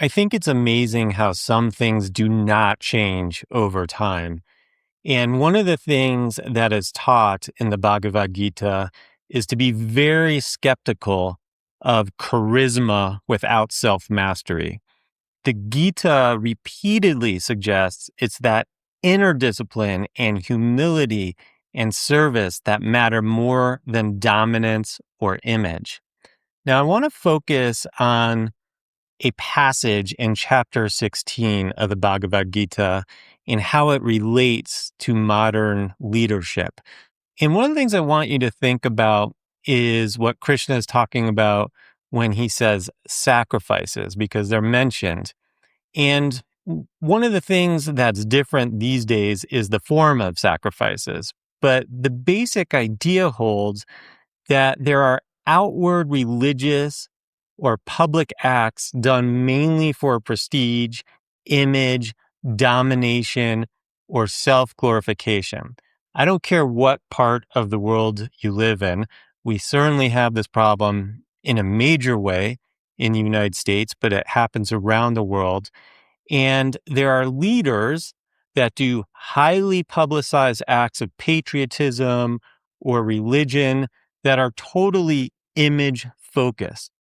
I think it's amazing how some things do not change over time. And one of the things that is taught in the Bhagavad Gita is to be very skeptical of charisma without self mastery. The Gita repeatedly suggests it's that inner discipline and humility and service that matter more than dominance or image. Now, I want to focus on a passage in chapter 16 of the Bhagavad Gita and how it relates to modern leadership. And one of the things I want you to think about is what Krishna is talking about when he says sacrifices, because they're mentioned. And one of the things that's different these days is the form of sacrifices. But the basic idea holds that there are outward religious or public acts done mainly for prestige, image, domination, or self glorification. I don't care what part of the world you live in. We certainly have this problem in a major way in the United States, but it happens around the world. And there are leaders that do highly publicized acts of patriotism or religion that are totally image focused.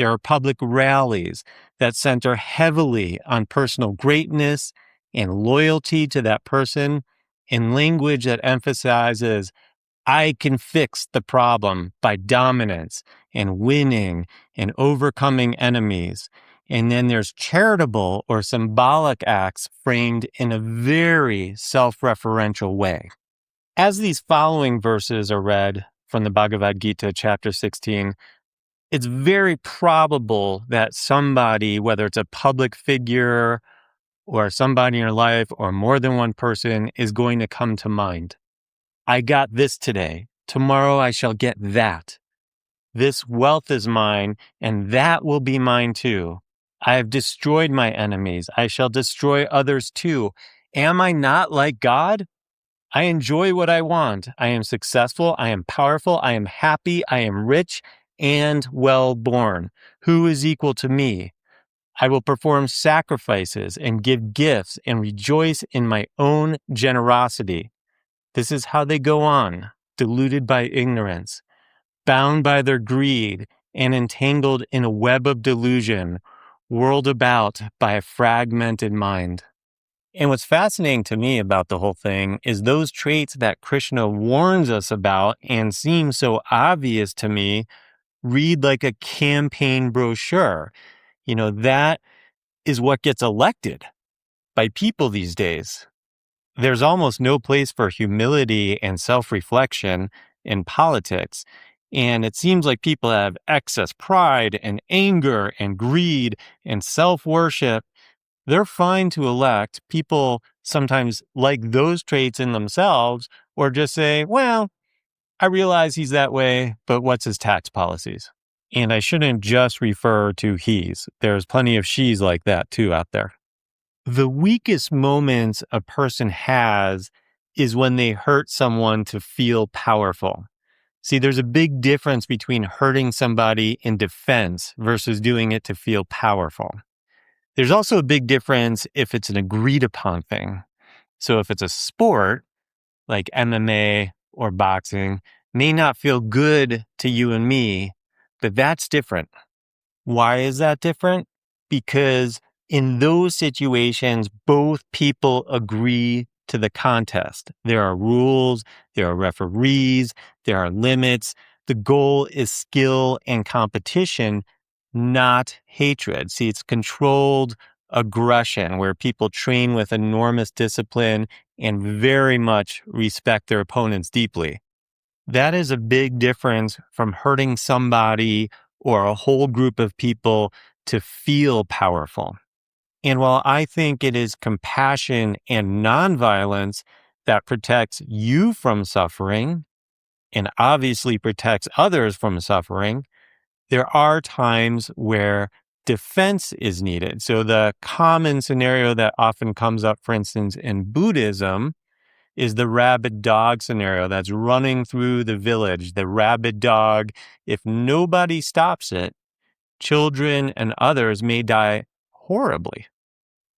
There are public rallies that center heavily on personal greatness and loyalty to that person, and language that emphasizes I can fix the problem by dominance and winning and overcoming enemies. And then there's charitable or symbolic acts framed in a very self-referential way. As these following verses are read from the Bhagavad Gita, chapter 16, it's very probable that somebody, whether it's a public figure or somebody in your life or more than one person, is going to come to mind. I got this today. Tomorrow I shall get that. This wealth is mine, and that will be mine too. I have destroyed my enemies. I shall destroy others too. Am I not like God? I enjoy what I want. I am successful. I am powerful. I am happy. I am rich and well born. Who is equal to me? I will perform sacrifices and give gifts and rejoice in my own generosity. This is how they go on, deluded by ignorance, bound by their greed, and entangled in a web of delusion, whirled about by a fragmented mind. And what's fascinating to me about the whole thing is those traits that Krishna warns us about and seem so obvious to me read like a campaign brochure. That is what gets elected by people these days. There's almost no place for humility and self-reflection in politics. And it seems like people have excess pride and anger and greed and self-worship. They're fine to elect people sometimes like those traits in themselves, or just say, well, I realize he's that way, but what's his tax policies? And I shouldn't just refer to he's. There's plenty of she's like that too out there. The weakest moments a person has is when they hurt someone to feel powerful. See, there's a big difference between hurting somebody in defense versus doing it to feel powerful. There's also a big difference if it's an agreed upon thing. So if it's a sport like MMA or boxing, may not feel good to you and me, but that's different. Why is that different? Because in those situations, both people agree to the contest. There are rules, there are referees, there are limits. The goal is skill and competition, not hatred. See, it's controlled aggression where people train with enormous discipline and very much respect their opponents deeply. That is a big difference from hurting somebody or a whole group of people to feel powerful. And while I think it is compassion and nonviolence that protects you from suffering and obviously protects others from suffering, there are times where defense is needed. So the common scenario that often comes up, for instance, in Buddhism, is the rabid dog scenario that's running through the village. The rabid dog, if nobody stops it, children and others may die horribly.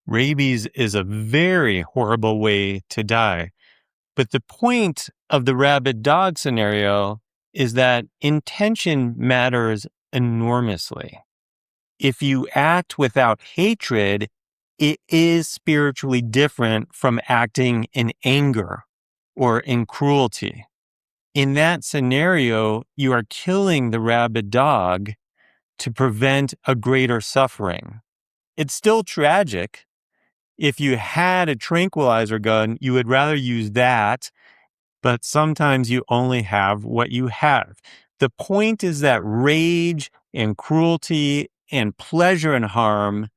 Rabies is a very horrible way to die. But the point of the rabid dog scenario is that intention matters enormously. If you act without hatred, it is spiritually different from acting in anger or in cruelty. In that scenario, you are killing the rabid dog to prevent a greater suffering. It's still tragic. If you had a tranquilizer gun, you would rather use that, but sometimes you only have what you have. The point is that rage and cruelty and pleasure and harm,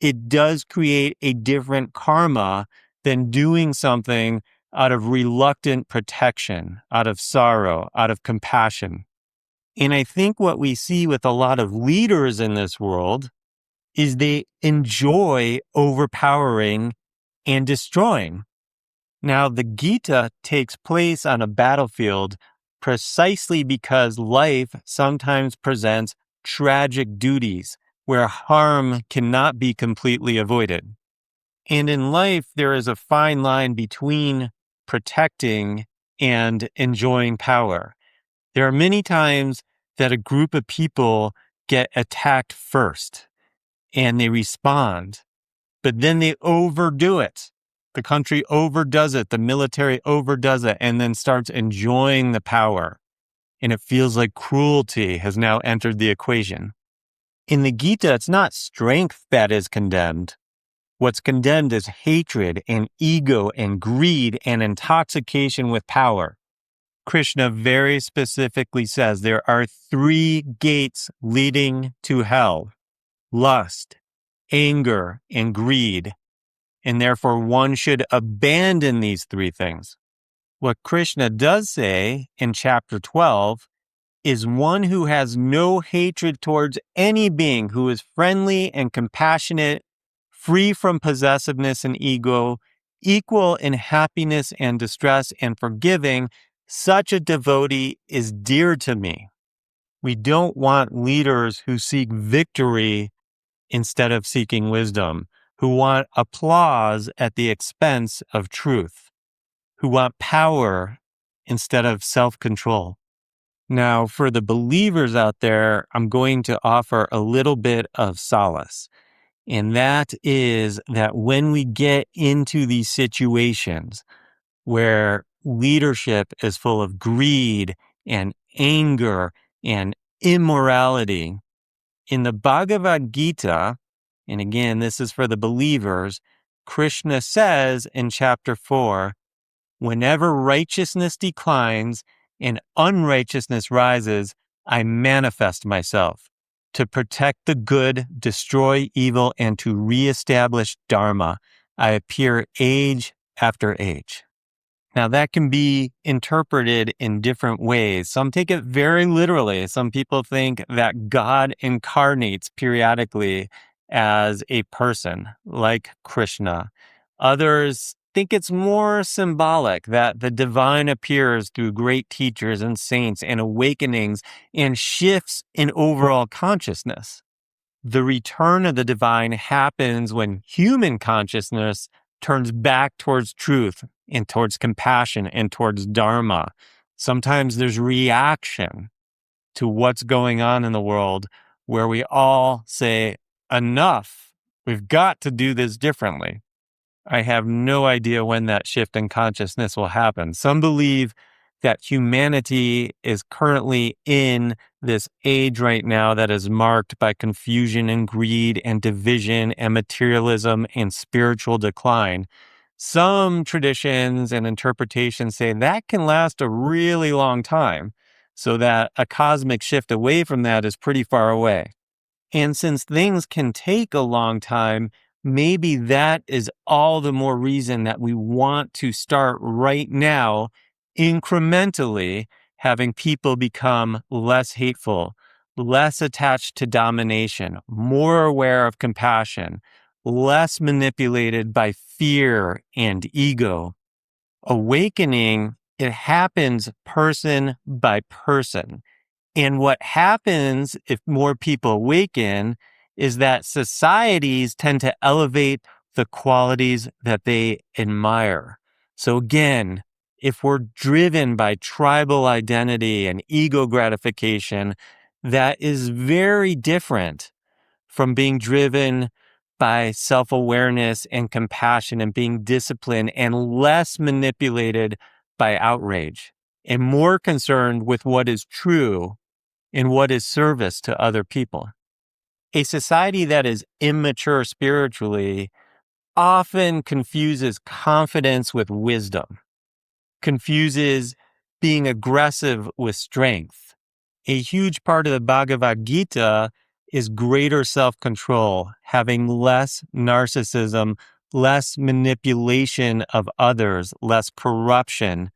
it does create a different karma than doing something out of reluctant protection, out of sorrow, out of compassion. And I think what we see with a lot of leaders in this world is they enjoy overpowering and destroying. Now, the Gita takes place on a battlefield precisely because life sometimes presents tragic duties where harm cannot be completely avoided. And in life, there is a fine line between protecting and enjoying power. There are many times that a group of people get attacked first and they respond, but then they overdo it. The country overdoes it, the military overdoes it, and then starts enjoying the power. And it feels like cruelty has now entered the equation. In the Gita, it's not strength that is condemned. What's condemned is hatred and ego and greed and intoxication with power. Krishna very specifically says there are 3 gates leading to hell: lust, anger, and greed. And therefore, one should abandon these 3 things. What Krishna does say in chapter 12 is one who has no hatred towards any being, who is friendly and compassionate, free from possessiveness and ego, equal in happiness and distress, and forgiving. Such a devotee is dear to me. We don't want leaders who seek victory instead of seeking wisdom, who want applause at the expense of truth, who want power instead of self-control. Now, for the believers out there, I'm going to offer a little bit of solace. And that is that when we get into these situations where leadership is full of greed and anger and immorality, in the Bhagavad Gita, and again, this is for the believers, Krishna says in chapter 4, whenever righteousness declines and unrighteousness rises, I manifest myself to protect the good, destroy evil, and to reestablish Dharma. I appear age after age. Now, that can be interpreted in different ways. Some take it very literally. Some people think that God incarnates periodically as a person, like Krishna. Others think it's more symbolic, that the divine appears through great teachers and saints and awakenings and shifts in overall consciousness. The return of the divine happens when human consciousness turns back towards truth and towards compassion and towards Dharma. Sometimes there's reaction to what's going on in the world where we all say, enough, we've got to do this differently. I have no idea when that shift in consciousness will happen. Some believe that humanity is currently in this age right now that is marked by confusion and greed and division and materialism and spiritual decline. Some traditions and interpretations say that can last a really long time, so that a cosmic shift away from that is pretty far away. And since things can take a long time, maybe that is all the more reason that we want to start right now, incrementally, having people become less hateful, less attached to domination, more aware of compassion, less manipulated by fear and ego. Awakening, it happens person by person. And what happens if more people awaken is that societies tend to elevate the qualities that they admire. So again, if we're driven by tribal identity and ego gratification, that is very different from being driven by self-awareness and compassion and being disciplined and less manipulated by outrage and more concerned with what is true and what is service to other people. A society that is immature spiritually often confuses confidence with wisdom, confuses being aggressive with strength. A huge part of the Bhagavad Gita is greater self-control, having less narcissism, less manipulation of others, less corruption,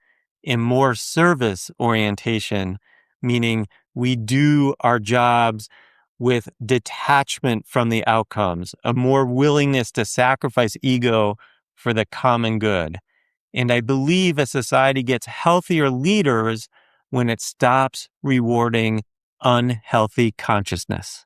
and more service orientation, meaning we do our jobs with detachment from the outcomes, a more willingness to sacrifice ego for the common good. And I believe a society gets healthier leaders when it stops rewarding unhealthy consciousness.